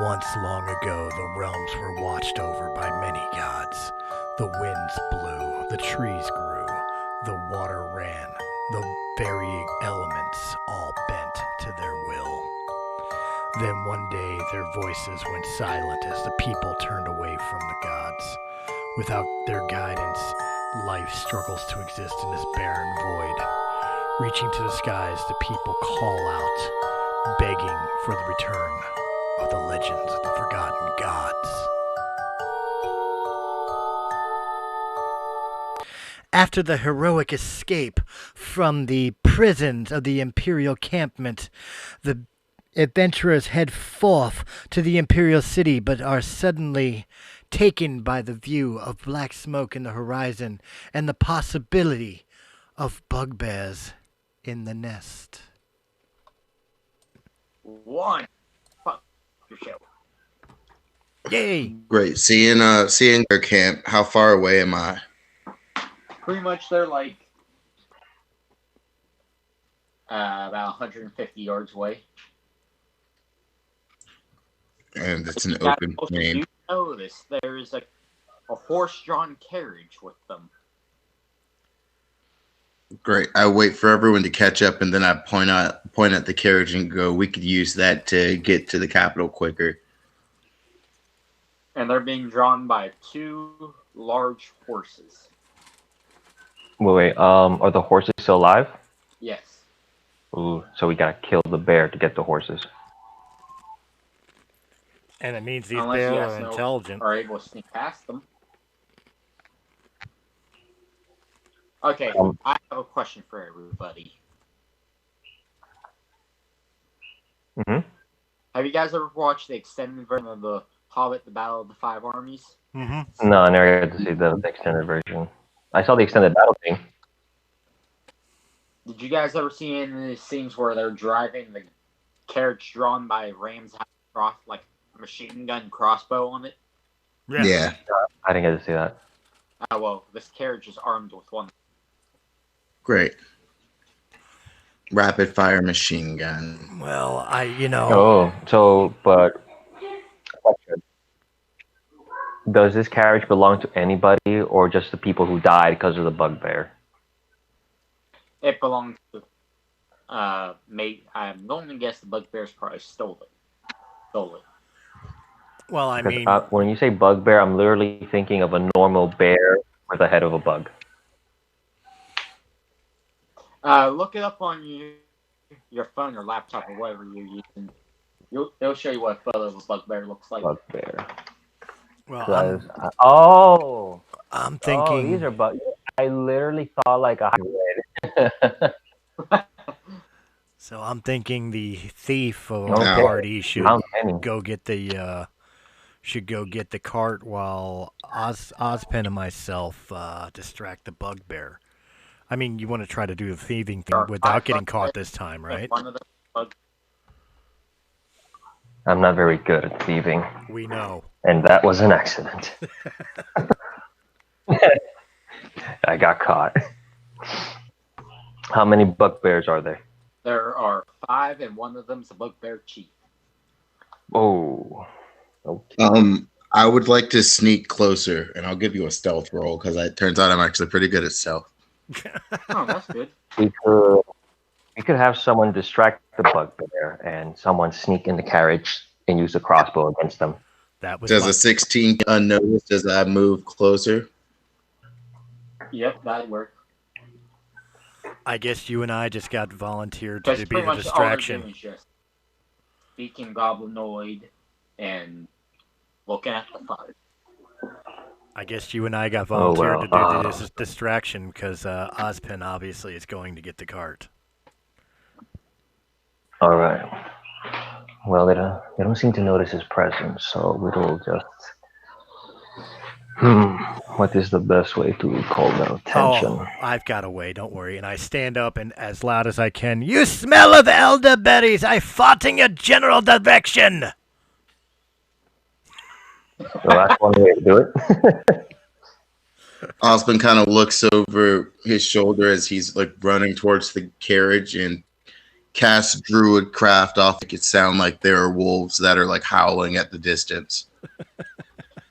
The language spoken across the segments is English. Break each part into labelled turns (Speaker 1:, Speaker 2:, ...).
Speaker 1: Once long ago, the realms were watched over by many gods. The winds blew, the trees grew, the water ran, the very elements all bent to their will. Then one day their voices went silent as the people turned away from the gods. Without their guidance, life struggles to exist in this barren void. Reaching to the skies, the people call out, begging for the return of the legends of the forgotten gods. After the heroic escape from the prisons of the Imperial campment, the adventurers head forth to the Imperial City, but are suddenly taken by the view of black smoke in the horizon and the possibility of bugbears in the nest.
Speaker 2: One. Fuck your show.
Speaker 1: Yay!
Speaker 3: Great. Seeing their camp, how far away am I?
Speaker 2: Pretty much they're like about 150 yards away.
Speaker 3: And it's an open plain.
Speaker 2: You notice there's a horse-drawn carriage with them.
Speaker 3: Great. I wait for everyone to catch up, and then I point at the carriage and go, we could use that to get to the capital quicker.
Speaker 2: And they're being drawn by two large horses.
Speaker 4: Wait, are the horses still alive?
Speaker 2: Yes.
Speaker 4: Ooh, so we gotta kill the bear to get the horses.
Speaker 1: And it means these
Speaker 2: Unless
Speaker 1: bears
Speaker 2: you
Speaker 1: are
Speaker 2: guys
Speaker 1: intelligent.
Speaker 2: are able to sneak past them. Okay, I have a question for everybody.
Speaker 4: Mm-hmm.
Speaker 2: Have you guys ever watched the extended version of The Hobbit, The Battle of the Five Armies?
Speaker 1: Mm-hmm.
Speaker 4: No, I never got to see the extended version. I saw the extended battle thing.
Speaker 2: Did you guys ever see any of these scenes where they're driving the carriage drawn by rams cross like a machine gun crossbow on it?
Speaker 3: Yeah.
Speaker 4: I didn't get to see that.
Speaker 2: Well, this carriage is armed with one.
Speaker 3: Great. Rapid fire machine gun.
Speaker 1: Well,
Speaker 4: But does this carriage belong to anybody or just the people who died because of the bugbear?
Speaker 2: It belongs to mate. I'm going to guess the bugbears probably stole it.
Speaker 1: Well, I mean,
Speaker 4: When you say bugbear, I'm literally thinking of a normal bear with the head of a bug.
Speaker 2: Look it up on your phone or laptop or whatever you're using. It'll show you what a photo of a bugbear looks like.
Speaker 4: Bugbear.
Speaker 1: Well, I'm thinking.
Speaker 4: Oh, these are bugs. I literally thought like a hybrid.
Speaker 1: So I'm thinking the thief of
Speaker 3: Okay.
Speaker 1: our party should
Speaker 4: How many?
Speaker 1: go get the cart while Ozpen and myself distract the bugbear. I mean, you want to try to do the thieving thing without getting caught this time, right?
Speaker 2: One of the bugs.
Speaker 4: I'm not very good at thieving,
Speaker 1: We know.
Speaker 4: and that was an accident. I got caught. How many bugbears are there?
Speaker 2: There are 5, and one of them's a bugbear chief.
Speaker 4: Oh. Okay.
Speaker 3: I would like to sneak closer, and I'll give you a stealth roll because it turns out I'm actually pretty good at stealth.
Speaker 2: Oh, that's good.
Speaker 4: We could have someone distract the bugbear and someone sneak in the carriage and use a crossbow against them.
Speaker 1: That was
Speaker 3: Does a 16 get unnoticed as I move closer?
Speaker 2: Yep, that'd work.
Speaker 1: I guess you and I just got volunteered
Speaker 2: Because
Speaker 1: to be
Speaker 2: pretty
Speaker 1: the
Speaker 2: much all they're
Speaker 1: distraction.
Speaker 2: doing is just speaking goblinoid and looking at the fire.
Speaker 1: I guess you and I got volunteered
Speaker 4: well,
Speaker 1: to do this distraction because Ozpen obviously is going to get the cart.
Speaker 4: All right. Well, they don't seem to notice his presence, so we'll just. What is the best way to call their attention?
Speaker 1: Oh, I've got a way, don't worry. And I stand up and as loud as I can, "You smell of elderberries! I fought in your general direction!"
Speaker 4: So that's one way to do it.
Speaker 3: Osmond kind of looks over his shoulder as he's like running towards the carriage and cast druid craft off. Make it sound like there are wolves that are like howling at the distance.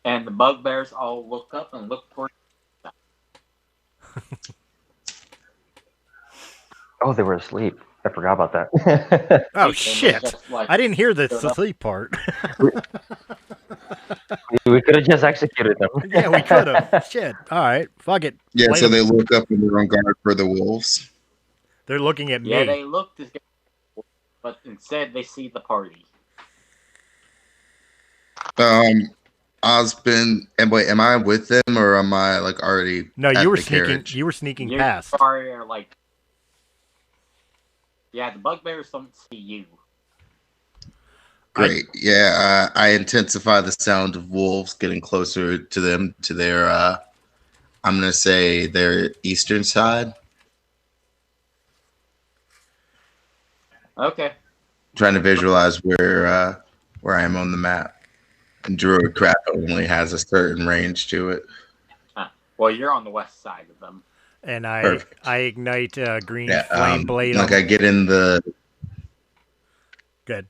Speaker 2: And the bugbears all look up and look for.
Speaker 4: Oh, they were asleep. I forgot about that.
Speaker 1: Oh
Speaker 2: They
Speaker 1: shit!
Speaker 2: just, like,
Speaker 1: I didn't hear the
Speaker 2: stood up.
Speaker 1: sleep part.
Speaker 4: We could have just executed them.
Speaker 1: Yeah, we could have. Shit. All right. Fuck it.
Speaker 3: Yeah,
Speaker 1: Play
Speaker 3: so
Speaker 1: the-
Speaker 3: they look up and they're on guard for the wolves.
Speaker 1: They're looking at
Speaker 2: Yeah,
Speaker 1: me.
Speaker 2: they look to get, but instead they see the party.
Speaker 3: Osbin, and wait, am I with them or am I like already
Speaker 1: No,
Speaker 3: at
Speaker 1: you were
Speaker 3: the
Speaker 1: sneaking.
Speaker 3: carriage?
Speaker 1: You were sneaking
Speaker 2: You
Speaker 1: past.
Speaker 2: are like, yeah, the bugbears don't see you.
Speaker 3: Great. Yeah, I intensify the sound of wolves getting closer to them, to their, I'm going to say their eastern side.
Speaker 2: Okay.
Speaker 3: Trying to visualize where I am on the map. And druid craft only has a certain range to it.
Speaker 2: Well, you're on the west side of them.
Speaker 1: And I
Speaker 3: Perfect.
Speaker 1: ignite green
Speaker 3: Yeah,
Speaker 1: flame blade
Speaker 3: like
Speaker 1: on.
Speaker 3: I get in the
Speaker 1: Good.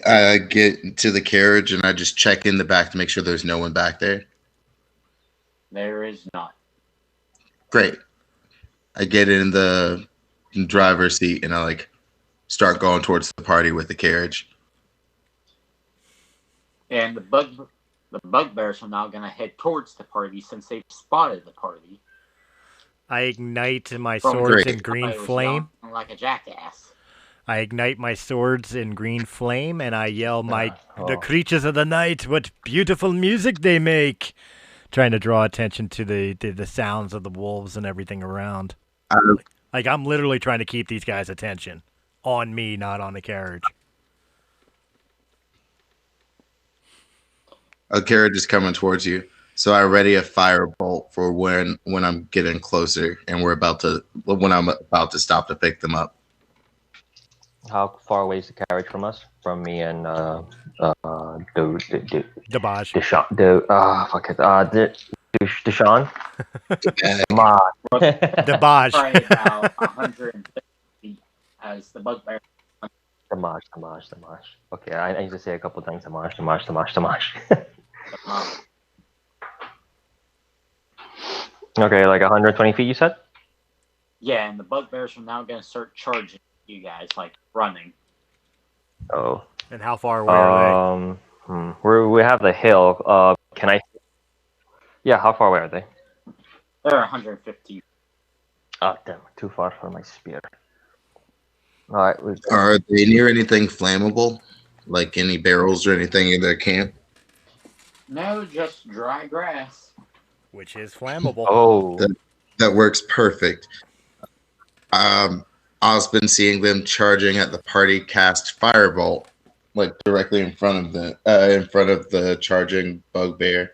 Speaker 3: I get to the carriage and I just check in the back to make sure there's no one back there.
Speaker 2: There is not.
Speaker 3: Great. I get in the driver's seat and I like start going towards the party with the carriage.
Speaker 2: And the bugbears are now going to head towards the party since they've spotted the party.
Speaker 1: I ignite my
Speaker 2: From
Speaker 1: swords
Speaker 3: Great.
Speaker 1: in green
Speaker 2: I was
Speaker 1: flame.
Speaker 2: yelling like a jackass.
Speaker 1: I ignite my swords in green flame, and I yell, "The
Speaker 4: Oh.
Speaker 1: creatures of the night! What beautiful music they make!" Trying to draw attention to the sounds of the wolves and everything around. Like I'm literally trying to keep these guys' attention on me, not on the carriage.
Speaker 3: A carriage is coming towards you. So I ready a firebolt for when I'm getting closer and when I'm about to stop to pick them up.
Speaker 4: How far away is the carriage from us? From me and
Speaker 1: Dabaj.
Speaker 4: Deshaun. Fuck it. Deshaun. Come on.
Speaker 1: Dabaj.
Speaker 2: Probably about 150 feet as the bugbear.
Speaker 4: Damage. Okay, I need to say a couple times. Damage. Okay, like 120 feet, you said?
Speaker 2: Yeah, and the bugbears are now going to start charging you guys, like running.
Speaker 4: Oh.
Speaker 1: And how far away are
Speaker 4: We have the hill. Can I? Yeah, how far away are they?
Speaker 2: They're 150.
Speaker 4: Oh, damn, too far for my spear. All right.
Speaker 3: Are they near anything flammable? Like any barrels or anything in their camp?
Speaker 2: No, just dry grass.
Speaker 1: they? Which is flammable.
Speaker 4: Oh.
Speaker 3: That works perfect. I've been seeing them charging at the party cast firebolt, like directly in front of the charging bugbear.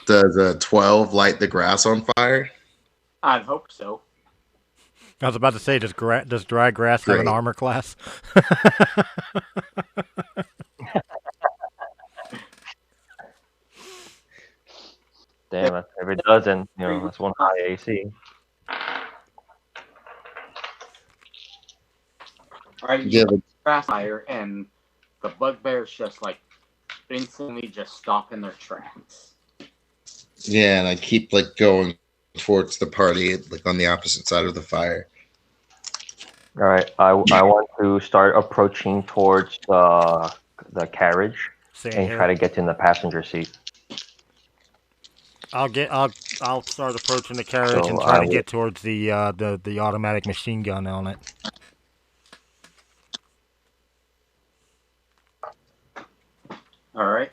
Speaker 3: Does a 12 light the grass on fire?
Speaker 2: I'd hope so.
Speaker 1: I was about to say, does dry grass have an
Speaker 3: Great.
Speaker 1: armor class?
Speaker 4: Damn, if it doesn't, that's one high AC.
Speaker 2: Alright,
Speaker 3: Yeah,
Speaker 2: you grass fire, and the bugbears just like instantly just stop in their tracks.
Speaker 3: yeah, and I keep like going towards the party, like on the opposite side of the fire.
Speaker 4: All right, I want to start approaching towards the carriage
Speaker 1: Same
Speaker 4: and
Speaker 1: here.
Speaker 4: try to get in the passenger seat.
Speaker 1: I'll start approaching the carriage and try to get towards the automatic machine gun on it.
Speaker 2: Alright.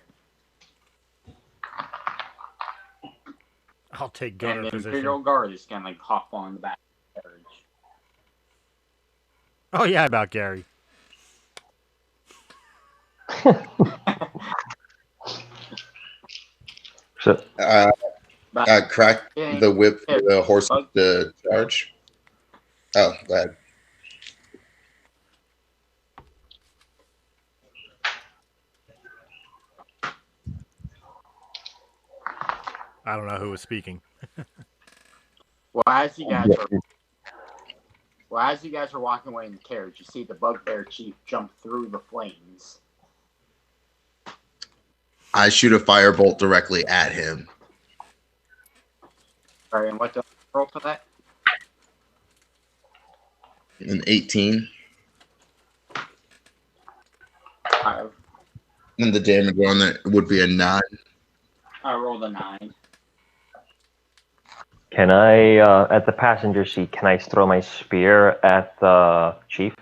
Speaker 1: I'll take
Speaker 2: And
Speaker 1: gunner
Speaker 2: the
Speaker 1: position.
Speaker 2: Imperial Guard is gonna hop on the back of the carriage.
Speaker 1: Oh yeah, about Gary.
Speaker 4: So,
Speaker 3: Crack the whip for the horse to charge. Oh, bad.
Speaker 1: I don't know who was speaking.
Speaker 2: Well, as you guys are walking away in the carriage, you see the bugbear chief jump through the flames.
Speaker 3: I shoot a firebolt directly at him.
Speaker 2: All right, and what do I roll for that?
Speaker 3: An 18.
Speaker 2: 5.
Speaker 3: And the damage on it would be a 9.
Speaker 2: I rolled a 9.
Speaker 4: Can I, at the passenger seat, can I throw my spear at the chief?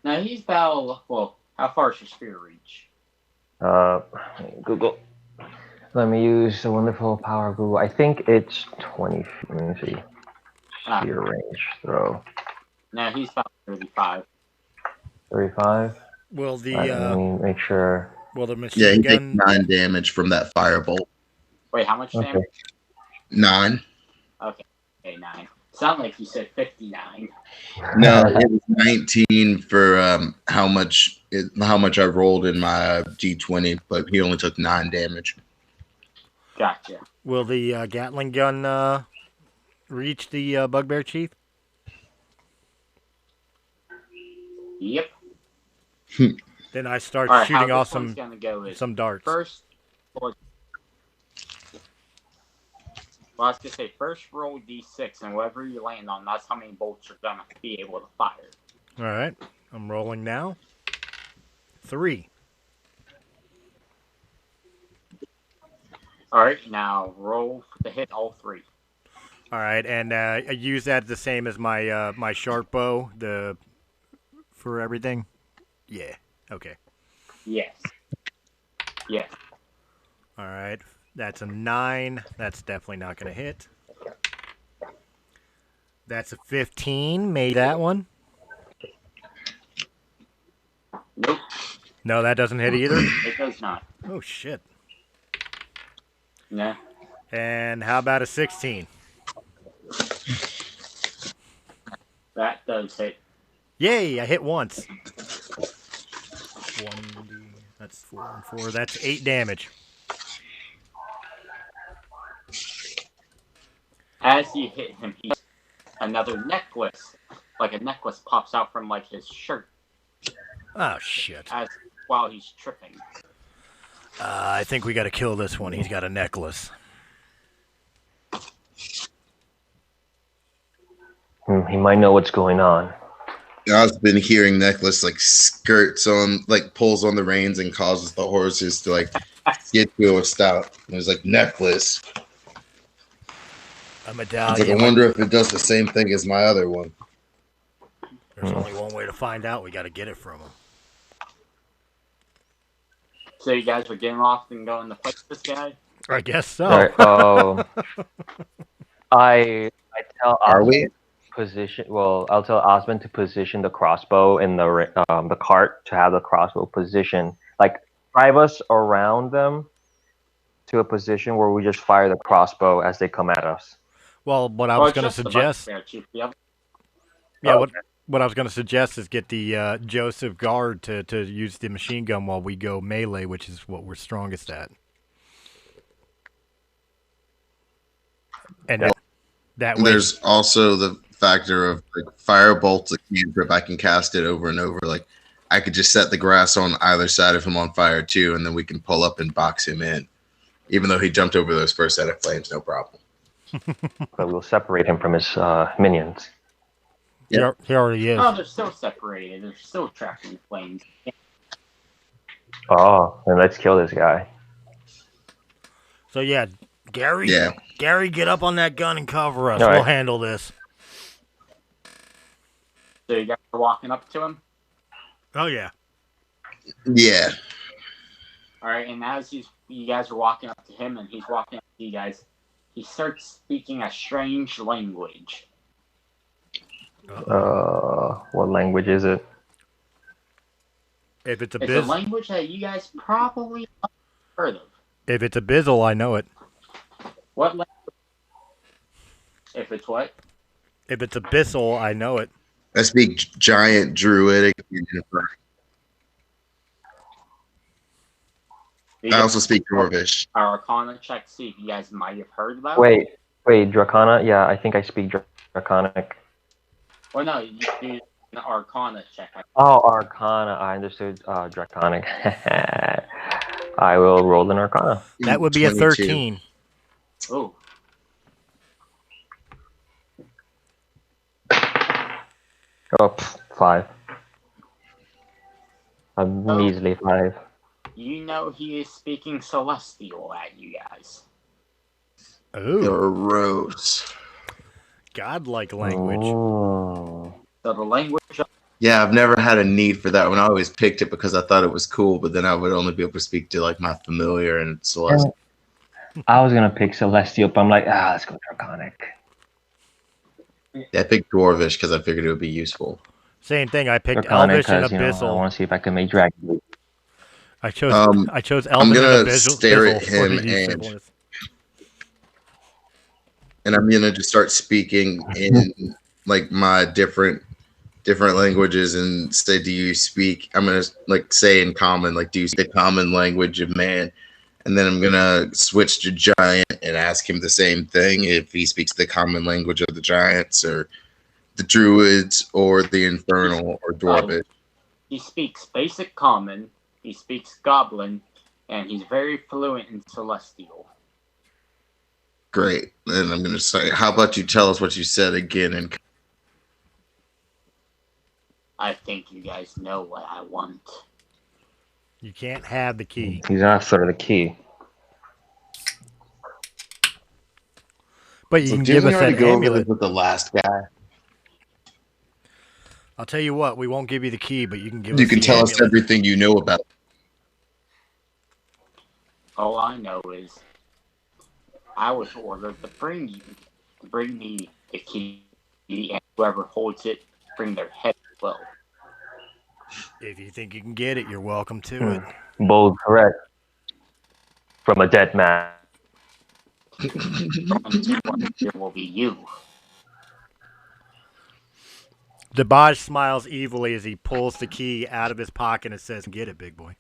Speaker 2: Now he's about, well, how far does your spear reach?
Speaker 4: Google. Let me use the wonderful power of Google. I think it's 20 feet. Let me see. Spear range throw.
Speaker 2: Now he's about 35.
Speaker 4: 35?
Speaker 1: Will the
Speaker 4: let me make sure.
Speaker 1: will the machine
Speaker 3: Yeah, he
Speaker 1: gun?
Speaker 3: takes 9 damage from that firebolt.
Speaker 2: Wait, how much damage?
Speaker 3: 9.
Speaker 2: Okay, 9. Sound like you said 59.
Speaker 3: No, it was 19 for how much I rolled in my D20, but he only took 9 damage.
Speaker 2: Gotcha.
Speaker 1: Will the Gatling gun reach the bugbear chief?
Speaker 2: Yep.
Speaker 1: Then I start
Speaker 2: All right,
Speaker 1: shooting
Speaker 2: how
Speaker 1: off
Speaker 2: this one's gonna go is
Speaker 1: some darts.
Speaker 2: first. Well, I was gonna say first roll d6, and whatever you land on, that's how many bolts you're gonna be able to fire.
Speaker 1: All right, I'm rolling now. 3.
Speaker 2: All right, now roll to hit all 3.
Speaker 1: All right, and I use that the same as my my sharp bow, for everything. Yeah. Okay.
Speaker 2: Yes. Yes.
Speaker 1: All right. That's a 9. That's definitely not going to hit. That's a 15. Made that one.
Speaker 2: Nope.
Speaker 1: No, that doesn't hit either.
Speaker 2: It does not.
Speaker 1: Oh shit.
Speaker 2: Nah.
Speaker 1: And how about a 16?
Speaker 2: That does hit.
Speaker 1: Yay! I hit once. 1d. That's 4 and 4. That's 8 damage.
Speaker 2: As you hit him, another necklace, like a necklace, pops out from like his shirt.
Speaker 1: Oh shit.
Speaker 2: While he's tripping.
Speaker 1: I think we got to kill this one. He's got a necklace.
Speaker 4: He might know what's going on.
Speaker 3: I've been hearing necklace like skirts on, like pulls on the reins and causes the horses to like get to a stop. It was like necklace.
Speaker 1: A
Speaker 3: I
Speaker 1: medallion.
Speaker 3: wonder if it does the same thing as my other one.
Speaker 1: There's only one way to find out. We got to get it from him.
Speaker 2: So you guys are getting off and going to fight this guy?
Speaker 1: I guess so.
Speaker 4: Right, I tell.
Speaker 3: Are we?
Speaker 4: Position. Well, I'll tell Osmond to position the crossbow in the cart, to have the crossbow position, like drive us around them to a position where we just fire the crossbow as they come at us.
Speaker 1: Well, what I was going to suggest. What I was going to suggest is get the Joseph guard to use the machine gun while we go melee, which is what we're strongest at. And that way.
Speaker 3: There's also the factor of like firebolt's a cantrip. I can cast it over and over. Like I could just set the grass on either side of him on fire too, and then we can pull up and box him in. Even though he jumped over those first set of flames, no problem.
Speaker 4: But we'll separate him from his minions.
Speaker 3: Yep.
Speaker 1: He already is.
Speaker 2: Oh, they're still separated. They're still trapped in flames.
Speaker 4: Oh, then let's kill this guy.
Speaker 1: So yeah, Gary.
Speaker 3: Yeah.
Speaker 1: Gary, get up on that gun and cover us.
Speaker 4: All right.
Speaker 1: We'll handle this.
Speaker 2: So you guys are walking up to him?
Speaker 1: Oh yeah.
Speaker 3: Yeah.
Speaker 2: All right, and as you guys are walking up to him and he's walking up to you guys, he starts speaking a strange language.
Speaker 4: What language is it?
Speaker 1: If it's a
Speaker 2: It's a language that you guys probably heard of.
Speaker 1: If it's a bizzle, I know it.
Speaker 2: What language? If it's what?
Speaker 1: If it's abyssal, I know it.
Speaker 3: I speak giant druidic. I also speak Dwarvish.
Speaker 2: Our Arcana check, see if you guys might have heard about.
Speaker 4: Wait, Dracana? Yeah, I think I speak Draconic.
Speaker 2: Well, no, you do an Arcana check.
Speaker 4: Oh, Arcana. I understood Draconic. I will roll an Arcana.
Speaker 1: That would be
Speaker 3: 22.
Speaker 1: a 13.
Speaker 2: Oh,
Speaker 4: Oh, 5. A measly 5.
Speaker 2: you know he is speaking Celestial at you guys.
Speaker 3: You're
Speaker 1: Ooh,
Speaker 3: a rose.
Speaker 1: godlike language.
Speaker 4: Oh.
Speaker 2: So the language of
Speaker 3: Yeah, I've never had a need for that one. I always picked it because I thought it was cool, but then I would only be able to speak to like my familiar and Celeste.
Speaker 4: I was gonna pick Celestial, but I'm like, let's go Draconic.
Speaker 3: I picked Dwarvish because I figured it would be useful.
Speaker 1: Same thing. I picked
Speaker 4: Draconic
Speaker 1: Elvish and
Speaker 4: because I
Speaker 1: Abyssal.
Speaker 4: want to see if I can make Dragon.
Speaker 1: I chose
Speaker 3: I'm
Speaker 1: Elvish
Speaker 3: gonna
Speaker 1: and Abyssal
Speaker 3: stare at
Speaker 1: for
Speaker 3: him
Speaker 1: the usefulness.
Speaker 3: and I'm gonna just start speaking in like my different languages and say, do you speak? I'm gonna like say in common, like, do you speak the common language of man? And then I'm gonna switch to giant and ask him the same thing if he speaks the common language of the giants or the druids or the infernal or dwarvish.
Speaker 2: he speaks basic common, he speaks goblin, and he's very fluent in Celestial.
Speaker 3: Great. And I'm gonna say, how about you tell us what you said again? And
Speaker 2: I think you guys know what I want.
Speaker 1: You can't have the key.
Speaker 4: He's after the key.
Speaker 1: But you can give us
Speaker 3: already
Speaker 1: that
Speaker 3: go over
Speaker 1: amulet.
Speaker 3: this with the last guy.
Speaker 1: I'll tell you what, we won't give you the key, but you can give us
Speaker 3: You can
Speaker 1: the
Speaker 3: tell us
Speaker 1: amulet.
Speaker 3: everything you know about it.
Speaker 2: All I know is I was ordered to bring me the key, and whoever holds it, bring their head as well.
Speaker 1: If you think you can get it, you're welcome to it.
Speaker 4: Bold correct. From a dead man.
Speaker 2: It will be you.
Speaker 1: Dabaj smiles evilly as he pulls the key out of his pocket and says, "Get it, big boy."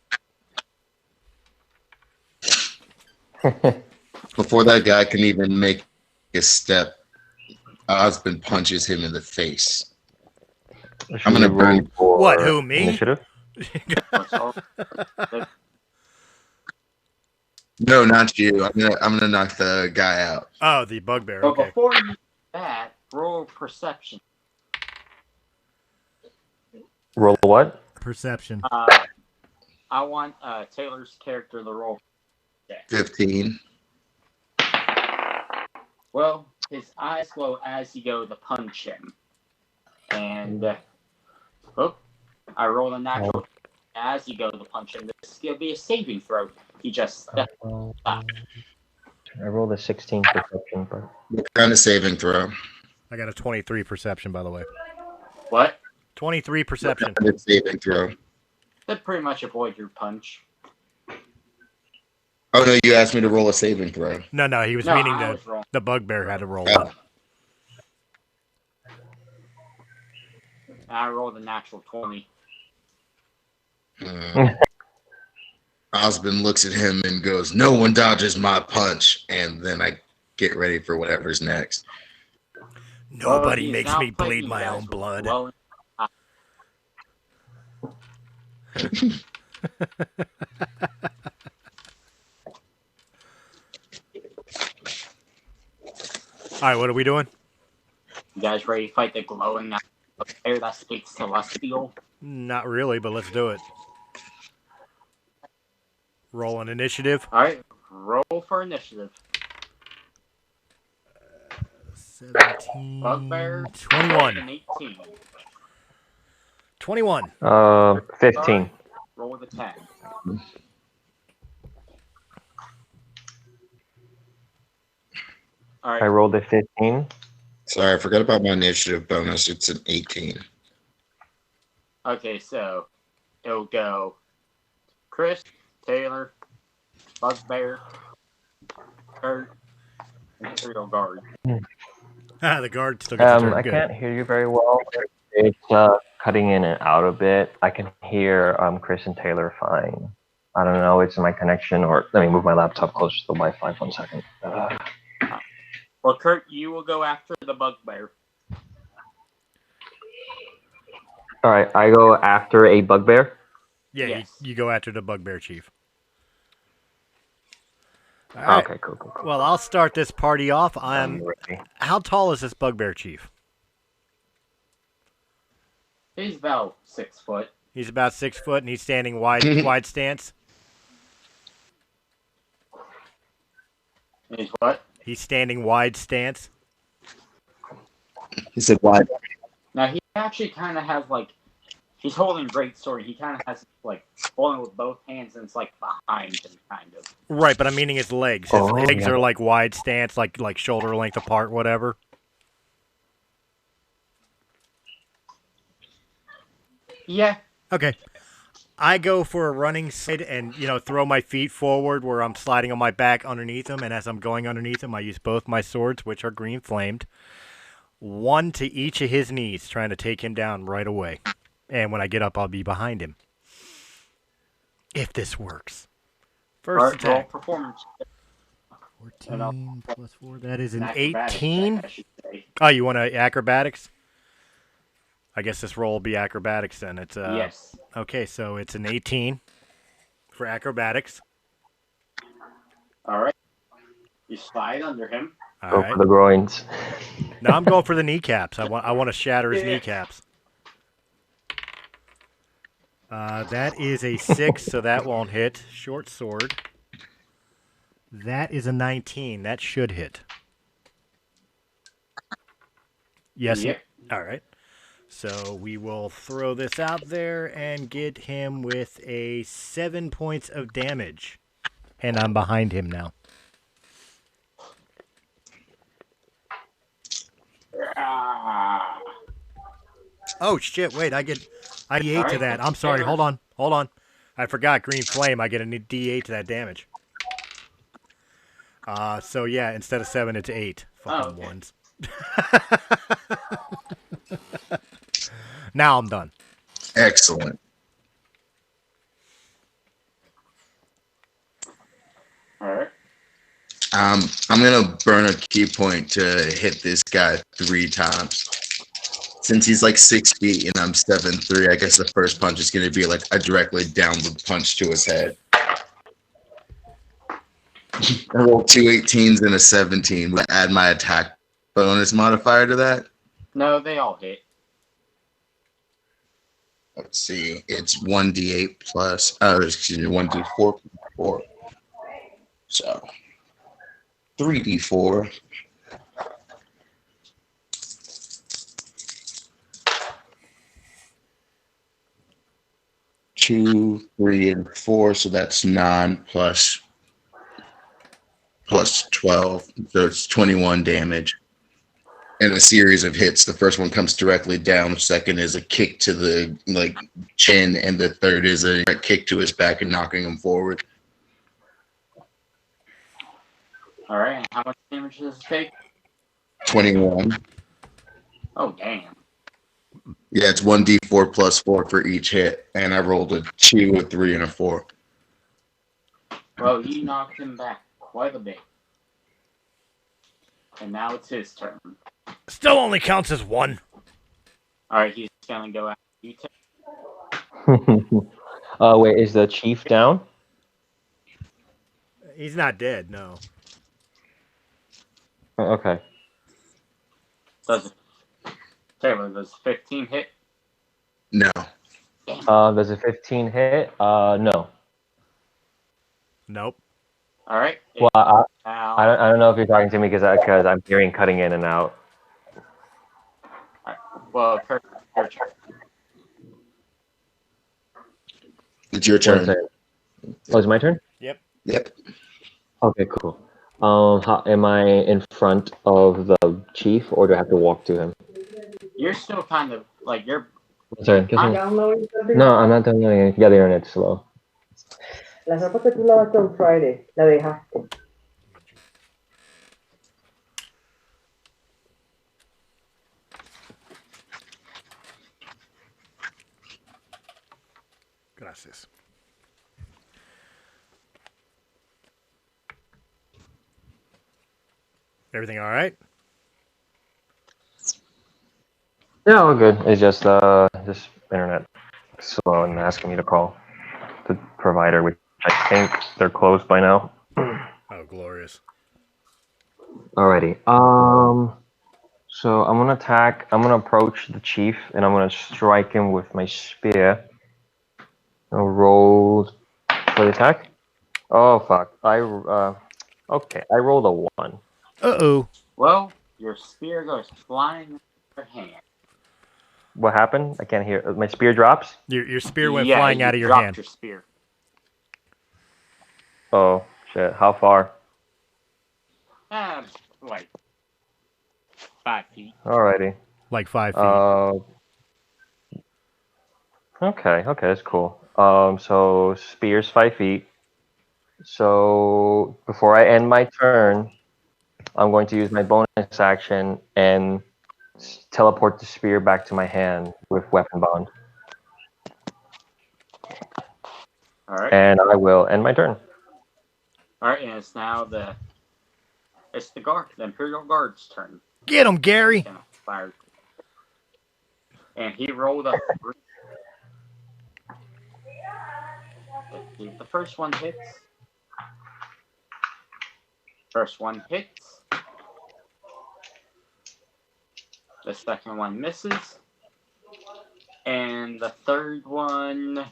Speaker 3: Before that guy can even make a step, Osmond punches him in the face. I'm gonna burn.
Speaker 1: What, who, me?
Speaker 4: Initiative?
Speaker 3: No, not you. I'm gonna knock the guy out.
Speaker 1: Oh, the bugbear.
Speaker 2: But
Speaker 1: Okay.
Speaker 2: before you do that, roll perception.
Speaker 4: Roll what?
Speaker 1: Perception.
Speaker 2: I want Taylor's character to roll.
Speaker 3: 15.
Speaker 2: Well, his eyes glow as you go to punch him. And, I rolled a natural as you go to punch him. This will be a saving throw. He just stepped back.
Speaker 4: I rolled a 16 perception, but
Speaker 3: What kind of saving throw?
Speaker 1: I got a 23 perception, by the way.
Speaker 2: What?
Speaker 1: 23 perception.
Speaker 3: What kind of saving throw?
Speaker 2: That pretty much avoid your punch.
Speaker 3: Oh no, you asked me to roll a saving throw.
Speaker 1: No, he was
Speaker 2: No,
Speaker 1: meaning
Speaker 2: I was wrong.
Speaker 1: the bugbear had to roll
Speaker 3: Oh.
Speaker 1: one.
Speaker 2: I rolled a natural 20.
Speaker 3: Osmond looks at him and goes, "No one dodges my punch." And then I get ready for whatever's next.
Speaker 1: Nobody
Speaker 2: He's
Speaker 1: makes
Speaker 2: now
Speaker 1: me bleed
Speaker 2: fighting
Speaker 1: my
Speaker 2: you guys
Speaker 1: own
Speaker 2: with
Speaker 1: blood.
Speaker 2: glowing-
Speaker 1: All right, what are we doing?
Speaker 2: You guys ready to fight the glowing air that speaks Celestial?
Speaker 1: Not really, but let's do it. Roll an initiative.
Speaker 2: Alright, roll for initiative.
Speaker 1: 17,
Speaker 2: Bugbear,
Speaker 1: 21.
Speaker 2: and 18.
Speaker 1: 21.
Speaker 4: 15.
Speaker 2: Roll with a 10.
Speaker 4: I
Speaker 2: Alright,
Speaker 4: rolled a 15.
Speaker 3: Sorry, I forgot about my initiative bonus. It's an 18.
Speaker 2: okay, so it'll go Chris, Taylor, Bugbear, Kurt, Imperial Guard.
Speaker 1: The guard still gets a turn.
Speaker 4: I
Speaker 1: Good.
Speaker 4: can't hear you very well. It's cutting in and out a bit. I can hear Chris and Taylor fine. I don't know. It's my connection, or let me move my laptop closer to the Wi-Fi for 1 second.
Speaker 2: Well, Kurt, you will go after the bugbear.
Speaker 4: All right, I go after a bugbear.
Speaker 1: Yeah,
Speaker 2: Yes.
Speaker 1: you go after the bugbear chief. All right.
Speaker 4: Okay, cool.
Speaker 1: Well, I'll start this party off.
Speaker 4: I'm ready.
Speaker 1: How tall is this bugbear chief?
Speaker 2: He's about 6 foot.
Speaker 1: He's about 6 foot, and he's standing wide stance.
Speaker 2: He's what?
Speaker 1: He's standing wide stance.
Speaker 3: He said, "Why?"
Speaker 2: Now, he actually kind of has, like, he's holding great sword. He kind of has, like, holding with both hands, and it's, like, behind him, kind of.
Speaker 1: Right, but I'm meaning his legs. His legs are like wide stance, like shoulder length apart, whatever.
Speaker 2: Yeah.
Speaker 1: Okay. I go for a running side and, throw my feet forward where I'm sliding on my back underneath him, and as I'm going underneath him, I use both my swords, which are green flamed. One to each of his knees, trying to take him down right away. And when I get up, I'll be behind him. If this works. First attack.
Speaker 2: Roll performance.
Speaker 1: 14 plus 4, that is an
Speaker 2: Acrobatics
Speaker 1: 18.
Speaker 2: check, I should say.
Speaker 1: Oh, you want to acrobatics? I guess this roll will be acrobatics then. It's
Speaker 2: Yes.
Speaker 1: Okay, so it's an 18 for acrobatics.
Speaker 2: All right. You slide under him.
Speaker 1: All
Speaker 4: Go
Speaker 1: right.
Speaker 4: for the groins.
Speaker 1: No, I'm going for the kneecaps. I want to shatter his
Speaker 2: Yeah.
Speaker 1: kneecaps. That is a 6, so that won't hit. Short sword. That is a 19. That should hit. Yes.
Speaker 2: Yep.
Speaker 1: All right. So we will throw this out there and get him with a 7 points of damage. And I'm behind him now.
Speaker 2: Ah.
Speaker 1: Oh, shit. Wait, I get a D8
Speaker 2: All
Speaker 1: to
Speaker 2: right,
Speaker 1: that. I'm
Speaker 2: that's
Speaker 1: sorry.
Speaker 2: fair.
Speaker 1: Hold on. I forgot green flame. I get a D8 to that damage. So yeah, instead of 7, it's 8. Fucking
Speaker 2: okay.
Speaker 1: ones. Now I'm done.
Speaker 3: Excellent.
Speaker 2: All right.
Speaker 3: I'm gonna burn a key point to hit this guy 3 times. Since he's like 6 feet and I'm 7'3", I guess the first punch is gonna be like a directly downward punch to his head. I rolled 2 18s and a 17. Would I add my attack bonus modifier to that?
Speaker 2: No, they all hit.
Speaker 3: Let's see. It's 1d8 plus, 1d4 plus 4. So 3d4. Two, 3, and 4. So that's 9 plus 12. So it's 21 damage. And a series of hits. The first one comes directly down. The second is a kick to the chin, and the third is a kick to his back and knocking him forward.
Speaker 2: All right. And how much damage does it take?
Speaker 3: 21.
Speaker 2: Oh, damn.
Speaker 3: Yeah, it's 1d4 plus 4 for each hit, and I rolled a 2, a 3, and a 4.
Speaker 2: Well, you knocked him back quite a bit. And now it's his turn.
Speaker 1: Still only counts as 1.
Speaker 2: All right, he's gonna go after you.
Speaker 4: Wait, is the chief down?
Speaker 1: He's not dead, no.
Speaker 4: Oh, okay.
Speaker 2: Taylor, does 15 hit?
Speaker 3: No.
Speaker 4: Does a 15 hit? No.
Speaker 1: Nope.
Speaker 2: All right.
Speaker 4: Well,
Speaker 2: Now,
Speaker 4: I don't know if you're talking to me because I'm hearing cutting in and out.
Speaker 2: well, Kurt, your turn.
Speaker 3: It's your turn.
Speaker 4: Oh, it's my turn?
Speaker 3: Yep.
Speaker 4: Okay, cool. Am I in front of the chief, or do I have to walk to him?
Speaker 2: You're still kind of like you're.
Speaker 4: Sorry, no, I'm not downloading it. Yeah, the internet's slow.
Speaker 5: La ropa que tú lavaste on Friday, la dejaste.
Speaker 1: Gracias. Everything all right?
Speaker 4: Yeah, all good. It's just internet slow and asking me to call the provider, which I think they're closed by now.
Speaker 1: Oh, glorious.
Speaker 4: Alrighty. So I'm gonna attack. I'm gonna approach the chief, and I'm gonna strike him with my spear. I'll roll for the attack. Oh fuck! Okay. I rolled a 1.
Speaker 1: Uh-oh.
Speaker 2: Well, your spear goes flying in your hand.
Speaker 4: What happened? I can't hear. My spear drops.
Speaker 1: Your spear went
Speaker 2: Yeah,
Speaker 1: flying
Speaker 2: you
Speaker 1: out of your
Speaker 2: dropped
Speaker 1: hand.
Speaker 2: your spear.
Speaker 4: Oh shit! How far?
Speaker 2: Like 5 feet.
Speaker 4: Alrighty.
Speaker 1: Like 5 feet.
Speaker 4: Okay, that's cool. So spear's 5 feet. So before I end my turn, I'm going to use my bonus action and teleport the spear back to my hand with weapon bond.
Speaker 2: All right.
Speaker 4: And I will end my turn.
Speaker 2: All right, and it's now the Imperial Guard's turn.
Speaker 1: Get him, Gary.
Speaker 2: Gonna fire. And he rolled a 3. Let's see, the first one hits. First one hits. The second one misses. And the third one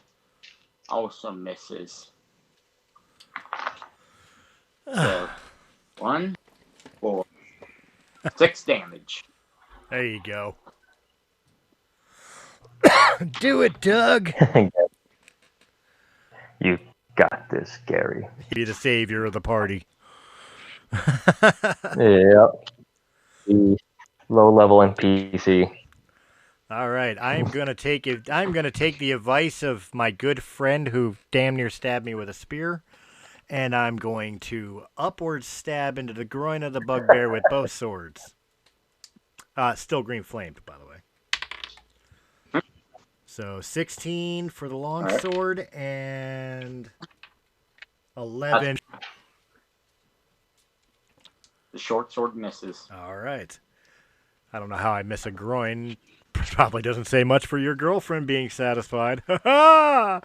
Speaker 2: also misses. So, 1, 4, 6 damage.
Speaker 1: There you go. Do it, Doug.
Speaker 4: You got this, Gary.
Speaker 1: Be the savior of the party.
Speaker 4: Yep. The low-level NPC.
Speaker 1: All right, I'm gonna take the advice of my good friend who damn near stabbed me with a spear, and I'm going to upward stab into the groin of the bugbear with both swords. Still green flamed, by the way. So 16 for the long sword and 11.
Speaker 2: The short sword misses.
Speaker 1: All right. I don't know how I miss a groin. Probably doesn't say much for your girlfriend being satisfied. All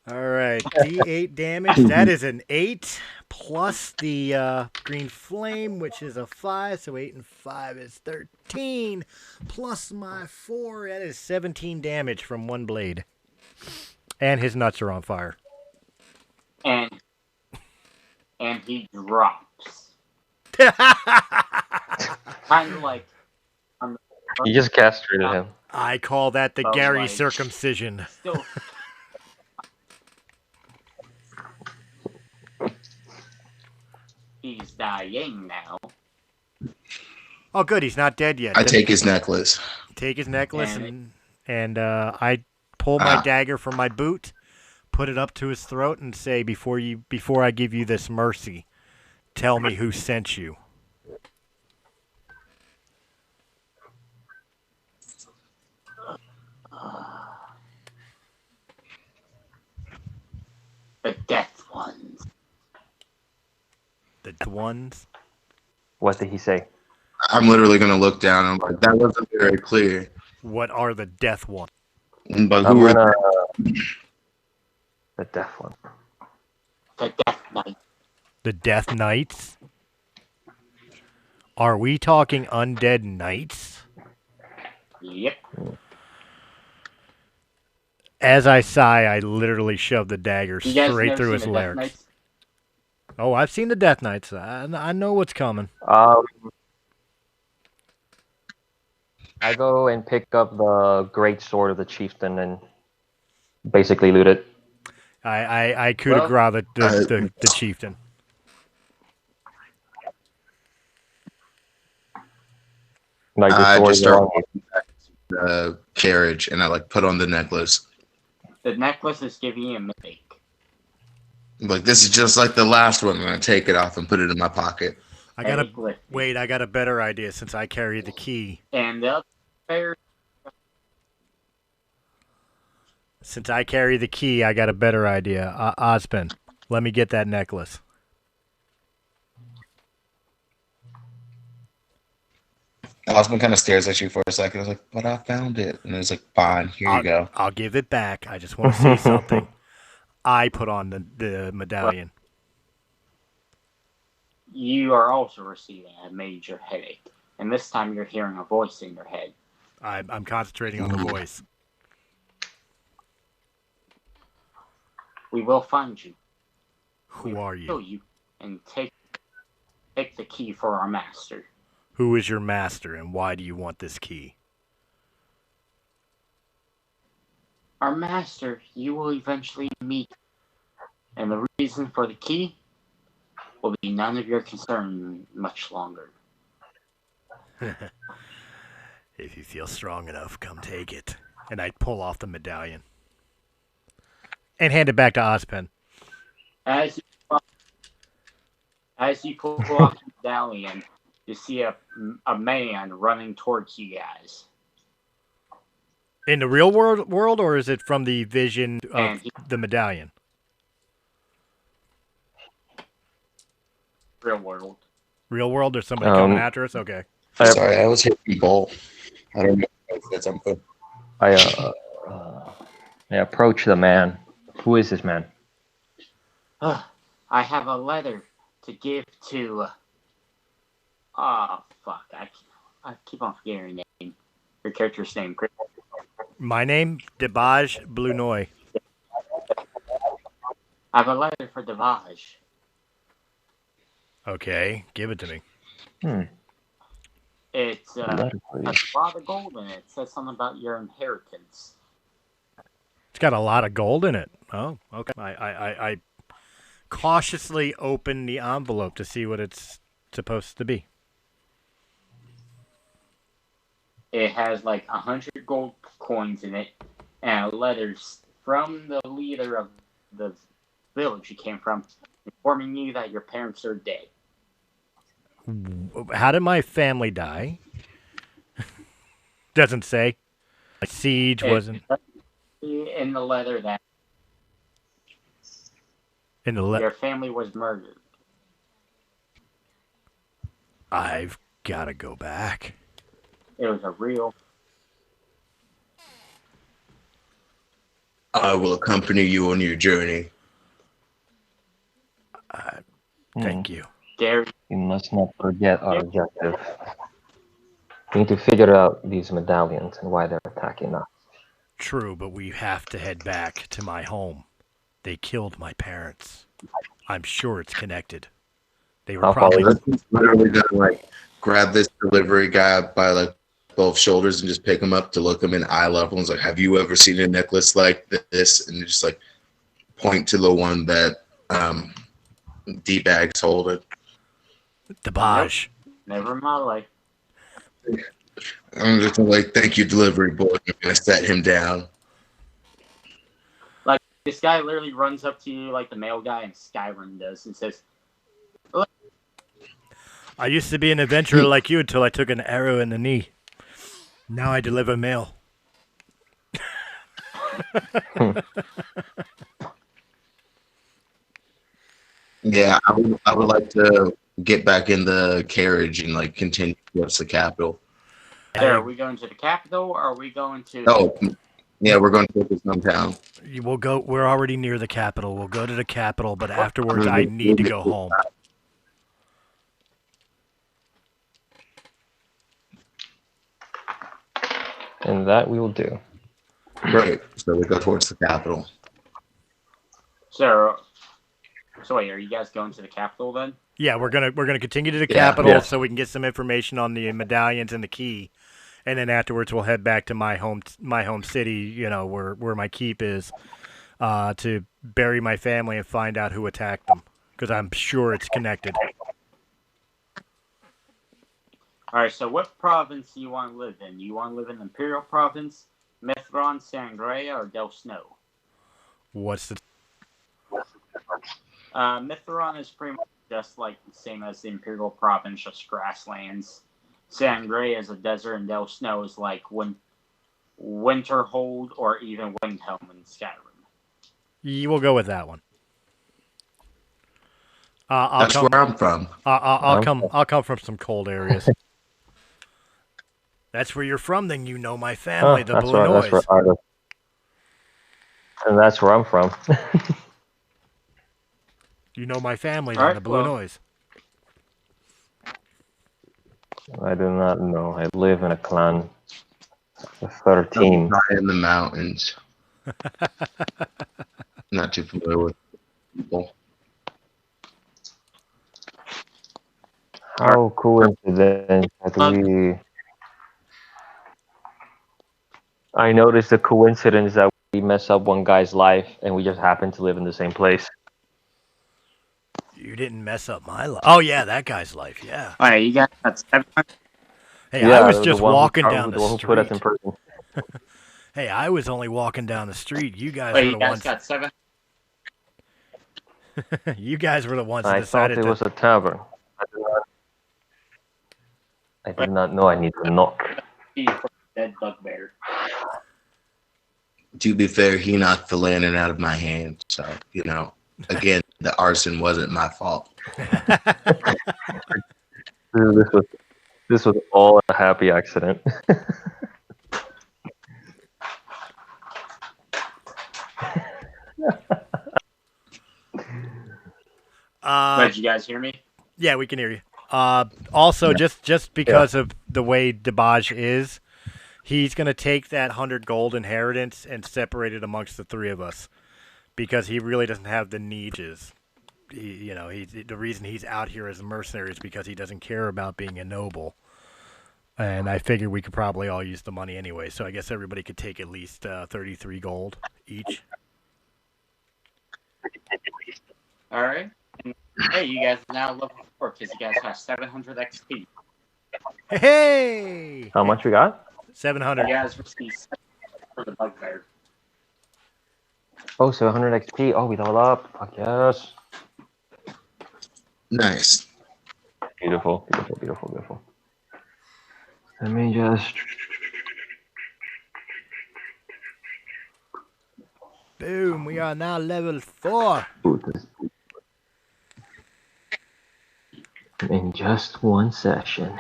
Speaker 1: right. D8 damage. That is an 8 plus the green flame, which is a 5. So 8 and 5 is 13. Plus my 4. That is 17 damage from one blade. And his nuts are on fire.
Speaker 2: And he drops. Kind of like...
Speaker 4: You just castrated him.
Speaker 1: I call that the
Speaker 2: Oh,
Speaker 1: Gary
Speaker 2: like-
Speaker 1: circumcision.
Speaker 2: Still... He's dying now.
Speaker 1: Oh, good. He's not dead yet.
Speaker 3: I take his necklace.
Speaker 1: Take his necklace and I pull my dagger from my boot, put it up to his throat, and say, before I give you this mercy, tell me who sent you.
Speaker 2: The Death Ones.
Speaker 1: The ones?
Speaker 4: What did he say?
Speaker 3: I'm literally going to look down. I'm like, that wasn't very clear.
Speaker 1: What are the death ones?
Speaker 3: But
Speaker 4: I'm
Speaker 3: who are
Speaker 4: gonna... The death one.
Speaker 2: The Death Knight.
Speaker 1: The Death Knights? Are we talking undead knights?
Speaker 2: Yep.
Speaker 1: As I sigh, I literally shove the dagger
Speaker 2: You guys
Speaker 1: straight
Speaker 2: never
Speaker 1: through
Speaker 2: seen
Speaker 1: his
Speaker 2: the Death
Speaker 1: larynx.
Speaker 2: Knights?
Speaker 1: Oh, I've seen the Death Knights. I know what's coming.
Speaker 4: I go and pick up the great sword of the chieftain and basically loot it.
Speaker 1: I coup de grace the chieftain.
Speaker 4: Like the
Speaker 3: I
Speaker 4: sword
Speaker 3: just
Speaker 4: is
Speaker 3: start
Speaker 4: wrong.
Speaker 3: walking back to the carriage and I like put on the necklace.
Speaker 2: The necklace is giving you a mistake.
Speaker 3: Like, this is just like the last one. And I take it off and put it in my pocket.
Speaker 1: I got a better idea since I carry the key.
Speaker 2: And the other player...
Speaker 1: Since I carry the key, I got a better idea. Ozpin, let me get that necklace.
Speaker 3: Osmond kind of stares at you for a second. I was like, but I found it. And it's like, fine, here you go.
Speaker 1: I'll give it back. I just want to see something. I put on the medallion.
Speaker 2: You are also receiving a major headache, and this time you're hearing a voice in your head.
Speaker 1: I'm concentrating on the voice.
Speaker 2: We will find you.
Speaker 1: Who are
Speaker 2: Kill
Speaker 1: you?
Speaker 2: you and take the key for our master.
Speaker 1: Who is your master, and why do you want this key?
Speaker 2: Our master, you will eventually meet, and the reason for the key will be none of your concern much longer.
Speaker 1: If you feel strong enough, come take it. And I'd pull off the medallion. And hand it back to Ozpen.
Speaker 2: As you pull off the medallion, you see a man running towards you guys.
Speaker 1: In the real world, or is it from the vision of the medallion?
Speaker 2: Real world.
Speaker 1: Real world? There's somebody coming after us? Okay.
Speaker 3: Sorry, I was hitting Bolt. I don't know if that's something.
Speaker 4: I approach the man. Who is this man?
Speaker 2: I have a letter to give to. Oh fuck! I keep on forgetting your name. Your character's name.
Speaker 1: My name, Debaj Blunoy.
Speaker 2: I have a letter for Devage.
Speaker 1: Okay, give it to me.
Speaker 2: It's has a lot of gold in it. It says something about your inheritance.
Speaker 1: It's got a lot of gold in it. Oh, okay. I cautiously open the envelope to see what it's supposed to be.
Speaker 2: It has like 100 gold coins in it, and letters from the leader of the village you came from, informing you that your parents are dead.
Speaker 1: How did my family die? Doesn't say. A siege wasn't.
Speaker 2: In the letter that your family was murdered.
Speaker 1: I've got to go back.
Speaker 2: It was a real.
Speaker 3: I will accompany you on your journey.
Speaker 1: Thank you.
Speaker 2: Gary.
Speaker 4: We must not forget our objective. We need to figure out these medallions and why they're attacking us.
Speaker 1: True, but we have to head back to my home. They killed my parents. I'm sure it's connected. They were probably
Speaker 3: literally gonna like grab this delivery guy by like both shoulders and just pick him up to look him in eye level. And it's like, have you ever seen a necklace like this? And just like point to the one that D-Bag's holding.
Speaker 1: Debaj.
Speaker 2: Never in my life.
Speaker 3: I'm just like, thank you, delivery boy. I'm gonna set him down.
Speaker 2: Like this guy literally runs up to you like the mail guy in Skyrim does and says, "Look."
Speaker 1: I used to be an adventurer like you until I took an arrow in the knee. Now I deliver mail.
Speaker 3: Yeah, I would like to get back in the carriage and like continue towards the capital.
Speaker 2: Are we going to the capital or are we going to...
Speaker 3: Oh, yeah, we're going to this hometown.
Speaker 1: We'll go. We're already near the capital. We'll go to the capital, but afterwards I need to go home.
Speaker 4: And that we will do.
Speaker 3: Great. So we go towards the capital.
Speaker 2: So wait, are you guys going to the capital then?
Speaker 1: Yeah, we're gonna continue to the capital so we can get some information on the medallions and the key, and then afterwards we'll head back to my home city. You know where my keep is, to bury my family and find out who attacked them, because I'm sure it's connected.
Speaker 2: All right. So what province do you want to live in? You want to live in Imperial Province, Mithron, Sangria, or Del Snow?
Speaker 1: What's the?
Speaker 2: Mithron is pretty much just like the same as the Imperial Province, just grasslands. Sangria is a desert, and Del Snow is like Winterhold or even Windhelm in Skyrim.
Speaker 1: We'll go with that one.
Speaker 3: That's where I'm from.
Speaker 1: I'll come from some cold areas. That's where you're from, then you know my family, the
Speaker 4: that's
Speaker 1: Blue
Speaker 4: right.
Speaker 1: Noise.
Speaker 4: That's where and that's where I'm from.
Speaker 1: You know my family,
Speaker 2: All
Speaker 1: then
Speaker 2: right,
Speaker 1: the Blue
Speaker 2: well.
Speaker 1: Noise.
Speaker 4: I do not know. I live in a clan of 13.
Speaker 3: High in the mountains. Not too familiar with people.
Speaker 4: How coincidence that we... I noticed the coincidence that we mess up one guy's life and we just happen to live in the same place.
Speaker 1: You didn't mess up my life. Oh, yeah, that guy's life, yeah.
Speaker 2: All right, you guys got 700.
Speaker 1: Hey,
Speaker 4: Yeah,
Speaker 1: I was
Speaker 4: the
Speaker 1: just
Speaker 4: one
Speaker 1: walking
Speaker 4: who,
Speaker 1: down
Speaker 4: the
Speaker 1: the
Speaker 4: one who put us in
Speaker 1: street.
Speaker 4: prison.
Speaker 1: Hey, I was only walking down the street. You guys
Speaker 2: Wait,
Speaker 1: were
Speaker 2: you
Speaker 1: the
Speaker 2: guys
Speaker 1: ones.
Speaker 2: got 700.
Speaker 1: You guys were the ones that
Speaker 4: I thought
Speaker 1: decided
Speaker 4: it
Speaker 1: to.
Speaker 4: was a tavern. I did not know I need to knock.
Speaker 2: Dead bugbear.
Speaker 3: To be fair, he knocked the lantern out of my hand. So, again, the arson wasn't my fault.
Speaker 4: This was all a happy accident.
Speaker 2: Did you guys hear me?
Speaker 1: Yeah, we can hear you. Also,
Speaker 3: Yeah.
Speaker 1: just because of the way Debaj is, he's gonna take that 100 gold inheritance and separate it amongst the three of us, because he really doesn't have the needs. The reason he's out here as a mercenary is because he doesn't care about being a noble. And I figured we could probably all use the money anyway, so I guess everybody could take at least 33 gold each.
Speaker 2: All right. And, hey, you guys are now level 4 because you guys have 700 XP.
Speaker 1: Hey!
Speaker 4: How much we got?
Speaker 1: 700.
Speaker 2: You guys receive 700 for the bugbear.
Speaker 4: Oh, 700 XP. Oh, we leveled up. Fuck yes.
Speaker 3: Nice.
Speaker 4: Beautiful, beautiful, beautiful, beautiful. Let me just...
Speaker 1: Boom, we are now level 4.
Speaker 4: boot this. In just one session.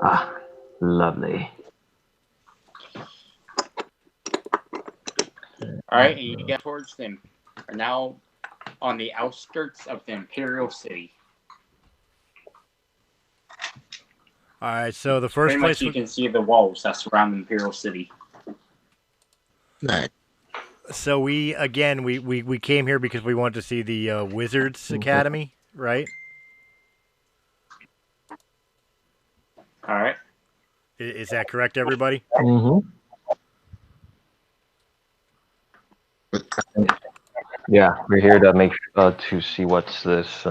Speaker 4: Ah, lovely.
Speaker 2: All right, and you get towards them. Are now on the outskirts of the Imperial City.
Speaker 1: All right, so the first
Speaker 2: Pretty
Speaker 1: place
Speaker 2: much you can see the walls that surround the Imperial City.
Speaker 3: Nice.
Speaker 1: So we came here because we wanted to see the Wizards Academy, right?
Speaker 2: All right.
Speaker 1: Is that correct, everybody?
Speaker 4: Mm-hmm. Yeah, we're here to make to see what's this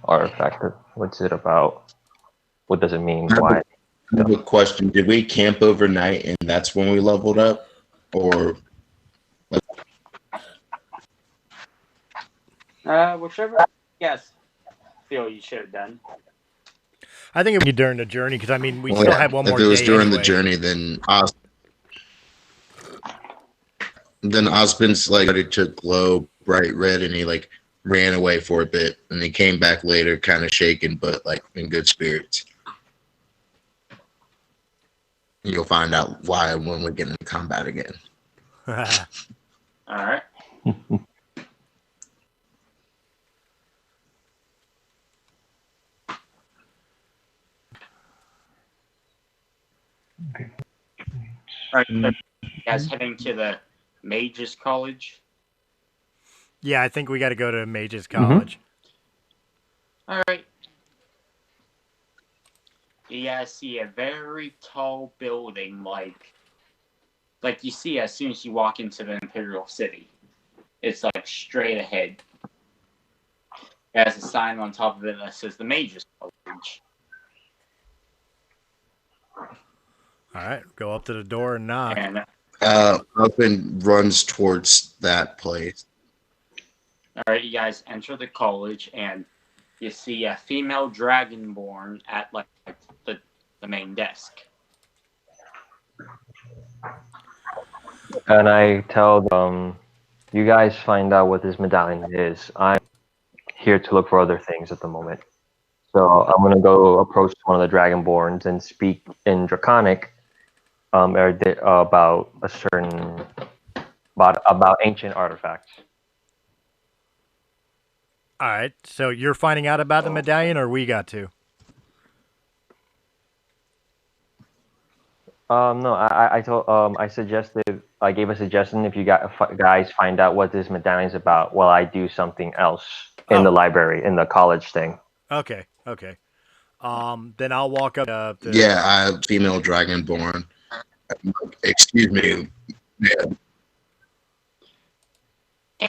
Speaker 4: artifact. What's it about? What does it mean? Why?
Speaker 3: I have a question. Did we camp overnight and that's when we leveled up? Or
Speaker 2: Whichever you guys feel you should have done.
Speaker 1: I think it would be during the journey because we still have one more day.
Speaker 3: If it was during
Speaker 1: anyway.
Speaker 3: the journey, then Osmond's started to glow bright red, and he ran away for a bit, and he came back later, kind of shaken, but in good spirits. You'll find out why when we get into combat again.
Speaker 2: All right. All right. So you guys heading to the Mages College?
Speaker 1: Yeah, I think we got to go to Mages College.
Speaker 2: All right. You guys see a very tall building, like you see as soon as you walk into the Imperial City. It's straight ahead. It has a sign on top of it that says the Mages College.
Speaker 1: All right, go up to the door and knock.
Speaker 2: And
Speaker 3: Osmond runs towards that place.
Speaker 2: all right, you guys enter the college, and you see a female dragonborn at the main desk.
Speaker 4: And I tell them, you guys find out what this medallion is. I'm here to look for other things at the moment. So I'm gonna go approach one of the Dragonborns and speak in Draconic, about a certain about ancient artifacts.
Speaker 1: All right. So you're finding out about the medallion, or we got to?
Speaker 4: No, I told I gave a suggestion if you guys find out what this medallion is about, while I do something else in the library in the college thing.
Speaker 1: Okay. Okay. Then I'll walk up.
Speaker 3: Yeah, I female dragonborn. Excuse me. Yeah.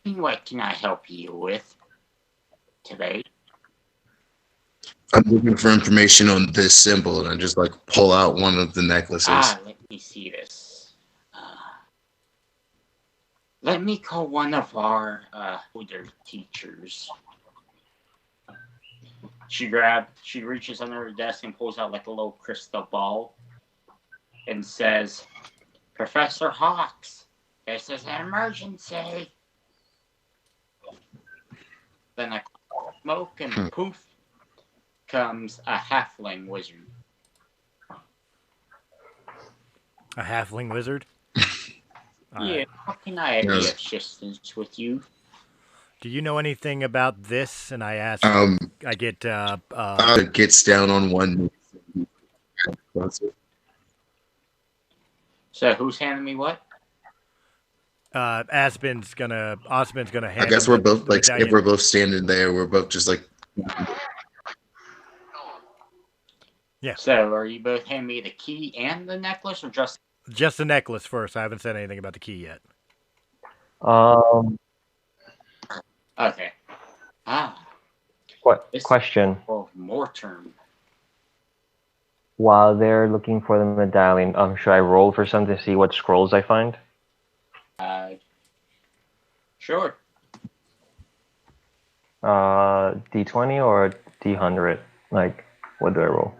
Speaker 2: And what can I help you with today?
Speaker 3: I'm looking for information on this symbol, and I just like pull out one of the necklaces.
Speaker 2: Let me see this. Let me call one of our older teachers. She reaches under her desk and pulls out like a little crystal ball and says, Professor Hawks, this is an emergency. Then a smoke and poof comes a halfling wizard.
Speaker 1: A halfling wizard?
Speaker 2: Yeah, how can I be of assistance with you?
Speaker 1: Do you know anything about this? And I ask. I get.
Speaker 3: Gets down on one knee.
Speaker 2: So who's handing me what?
Speaker 1: Osmond's gonna hand.
Speaker 3: I guess we're both like, if we're both standing there, we're both just like.
Speaker 1: Yeah.
Speaker 2: So are you both handing me the key and the necklace, or just
Speaker 1: the necklace first? I haven't said anything about the key yet.
Speaker 2: Okay.
Speaker 4: What question?
Speaker 2: Well, more turn.
Speaker 4: While they're looking for the medallion, should I roll for something to see what scrolls I find?
Speaker 2: Sure.
Speaker 4: D20 or D100? Like, what do I roll?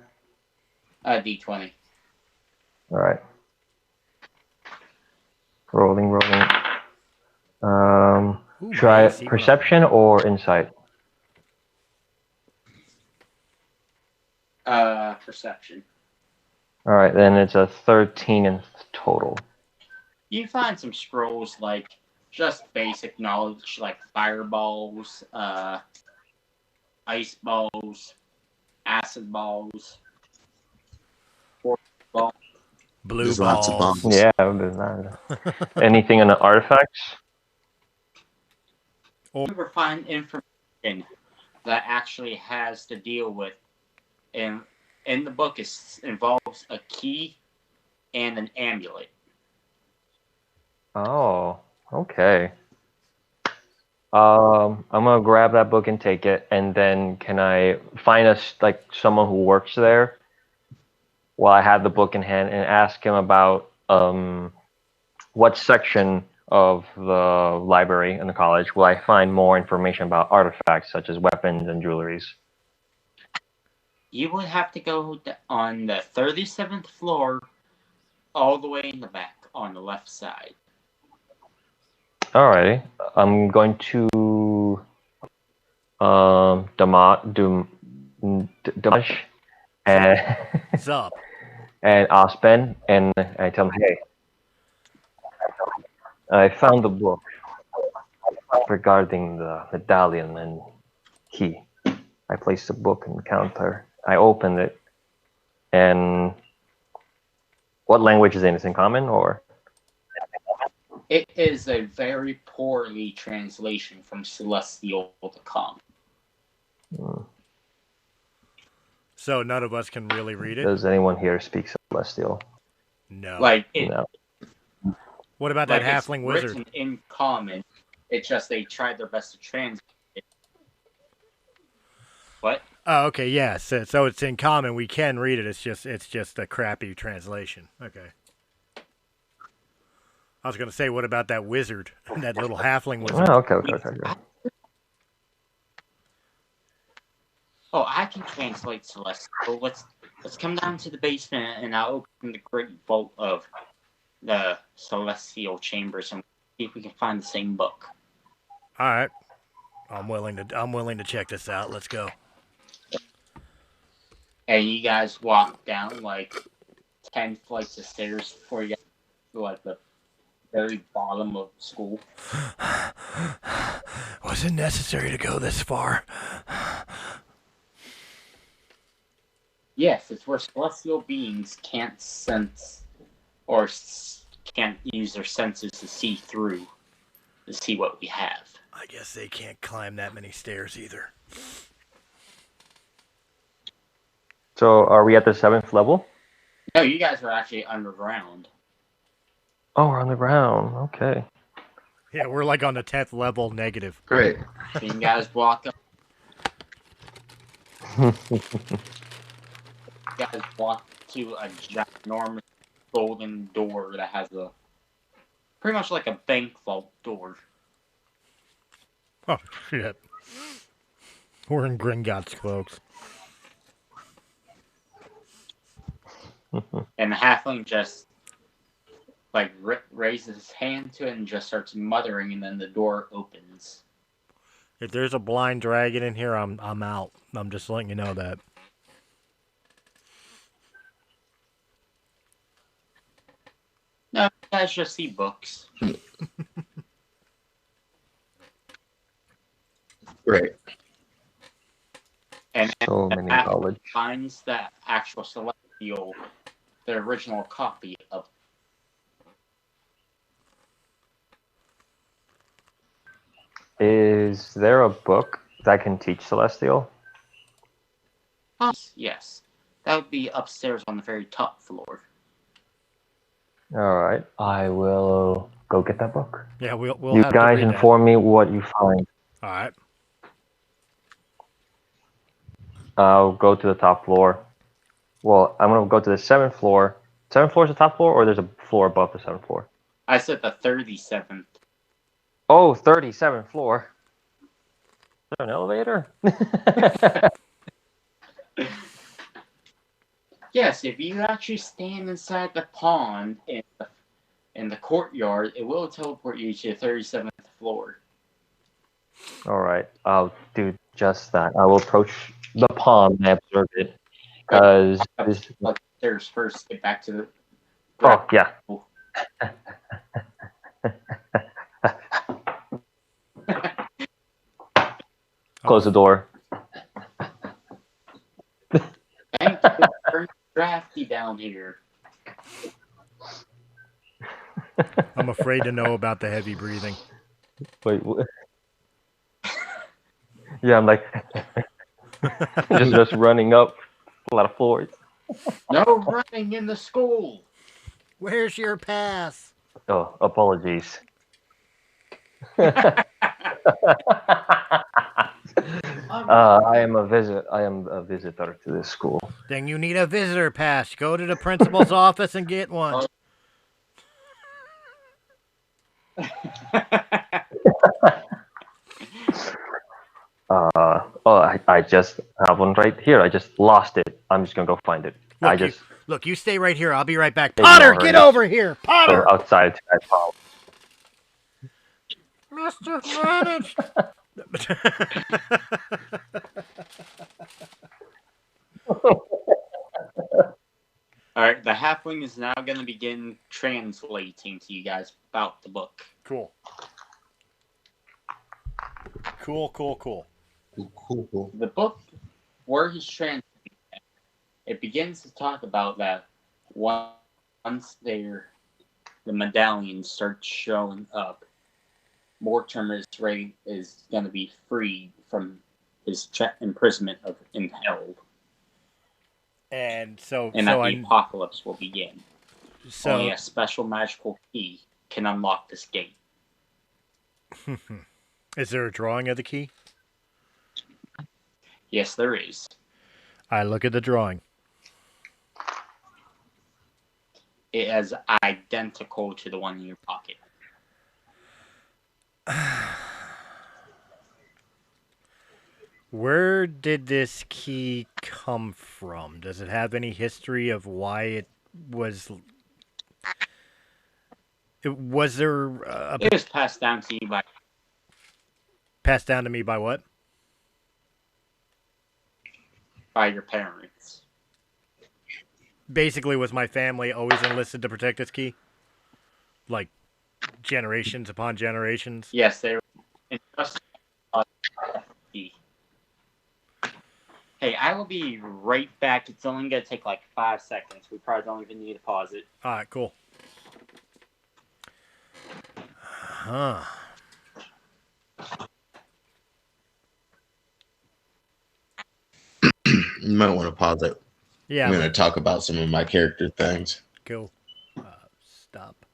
Speaker 2: D20.
Speaker 4: All right. Rolling. Try perception or insight?
Speaker 2: Perception.
Speaker 4: All right, then it's a 13 in total.
Speaker 2: You find some scrolls like just basic knowledge, like fireballs, ice balls, acid balls, balls.
Speaker 1: Blue
Speaker 3: There's
Speaker 1: balls.
Speaker 3: lots of bombs.
Speaker 4: Yeah, there's not. Anything on the artifacts?
Speaker 2: You never find information that actually has to deal with, and in the book it involves a key and an amulet.
Speaker 4: Oh, okay. I'm gonna grab that book and take it, and then can I find someone who works there while I have the book in hand and ask him about what section of the library in the college will I find more information about artifacts such as weapons and jewelries?
Speaker 2: You would have to go on the 37th floor, all the way in the back on the left side.
Speaker 4: Alrighty, I'm going to Damash and
Speaker 1: What's up?
Speaker 4: and Ospen, and I tell him, hey, I found the book regarding the medallion and key. I placed the book in the counter. I opened it, and what language is in? Is it in common or?
Speaker 2: It is a very poorly translation from Celestial to Common.
Speaker 1: So none of us can really read it?
Speaker 4: Does anyone here speak Celestial?
Speaker 1: No.
Speaker 4: No.
Speaker 1: What about that halfling wizard?
Speaker 2: Written in common. It's just they tried their best to translate it. What?
Speaker 1: Oh, okay, yeah. So it's in common. We can read it. It's just a crappy translation. Okay. I was gonna say, what about that wizard? That little halfling wizard.
Speaker 4: Oh, okay.
Speaker 2: Oh, I can translate Celestial. Let's come down to the basement and I'll open the great vault of the Celestial Chambers and see if we can find the same book.
Speaker 1: All right. I'm willing to check this out. Let's go.
Speaker 2: And you guys walk down like 10 flights of stairs before you get to like the very bottom of school.
Speaker 1: Was it necessary to go this far?
Speaker 2: Yes, it's where celestial beings can't sense or can't use their senses to see through, to see what we have.
Speaker 1: I guess they can't climb that many stairs either.
Speaker 4: So, are we at the 7th level?
Speaker 2: No, you guys are actually underground.
Speaker 4: Oh, we're on the ground. Okay.
Speaker 1: Yeah, we're like on the 10th level negative.
Speaker 3: Great.
Speaker 2: So you guys walk up. You guys walk to a ginormous golden door that has a pretty much like a bank vault door.
Speaker 1: Oh, shit. We're in Gringotts, folks.
Speaker 2: And the halfling just like raises his hand to it and just starts muttering, and then the door opens.
Speaker 1: If there's a blind dragon in here, I'm out. I'm just letting you know that.
Speaker 2: No, you guys just see books.
Speaker 3: Great.
Speaker 2: And
Speaker 4: So
Speaker 2: the
Speaker 4: many
Speaker 2: halfling
Speaker 4: knowledge.
Speaker 2: finds the actual celestial, the original copy of.
Speaker 4: Is there a book that can teach Celestial?
Speaker 2: Yes, that would be upstairs on the very top floor.
Speaker 4: All right. I will go get that book.
Speaker 1: Yeah, we'll
Speaker 4: You
Speaker 1: have to
Speaker 4: guys
Speaker 1: read that.
Speaker 4: inform me what you find.
Speaker 1: All right.
Speaker 4: I'll go to the top floor. Well, I'm going to go to the 7th floor. 7th floor is the top floor, or there's a floor above the 7th floor?
Speaker 2: I said the 37th.
Speaker 4: Oh, 37th floor. Is there an elevator?
Speaker 2: Yes, if you actually stand inside the pond in the courtyard, it will teleport you to the 37th floor.
Speaker 4: All right. I'll do just that. I will approach the pond and observe it. Because this...
Speaker 2: Like stairs first, get back to the.
Speaker 4: Oh, yeah. Close the door.
Speaker 2: Thank you. It's very drafty down here.
Speaker 1: I'm afraid to know about the heavy breathing.
Speaker 4: Wait. Yeah, I'm like just running up a lot of floors.
Speaker 2: No running in the school.
Speaker 1: Where's your pass?
Speaker 4: Oh, apologies. I am a visitor to this school.
Speaker 1: Then you need a visitor pass. Go to the principal's office and get one.
Speaker 4: I just have one right here. I just lost it. I'm just gonna go find it.
Speaker 1: Look, you stay right here. I'll be right back. Potter, get over here. Potter.
Speaker 4: Go outside to that pond.
Speaker 1: Mr. Managed.
Speaker 2: Alright, the halfling is now going to begin translating to you guys about the book.
Speaker 1: Cool. Cool.
Speaker 2: The book, where he's translating, it begins to talk about that once the medallions start showing up, Mortimer is going to be freed from his imprisonment in hell.
Speaker 1: And
Speaker 2: the apocalypse will begin.
Speaker 1: So
Speaker 2: only a special magical key can unlock this gate.
Speaker 1: Is there a drawing of the key?
Speaker 2: Yes, there is.
Speaker 1: I look at the drawing.
Speaker 2: It is identical to the one in your pocket.
Speaker 1: Where did this key come from? Does it have any history of why it was... Was there
Speaker 2: It was passed down to you by...
Speaker 1: Passed down to me by what?
Speaker 2: By your parents.
Speaker 1: basically, was my family always enlisted to protect this key? Like, generations upon generations?
Speaker 2: Yes, they were. Hey, I will be right back. It's only going to take like 5 seconds. We probably don't even need to pause it.
Speaker 1: Alright, cool. Huh.
Speaker 3: You might want to pause it.
Speaker 1: Yeah,
Speaker 3: I'm going to talk about some of my character things.
Speaker 1: cool. Stop.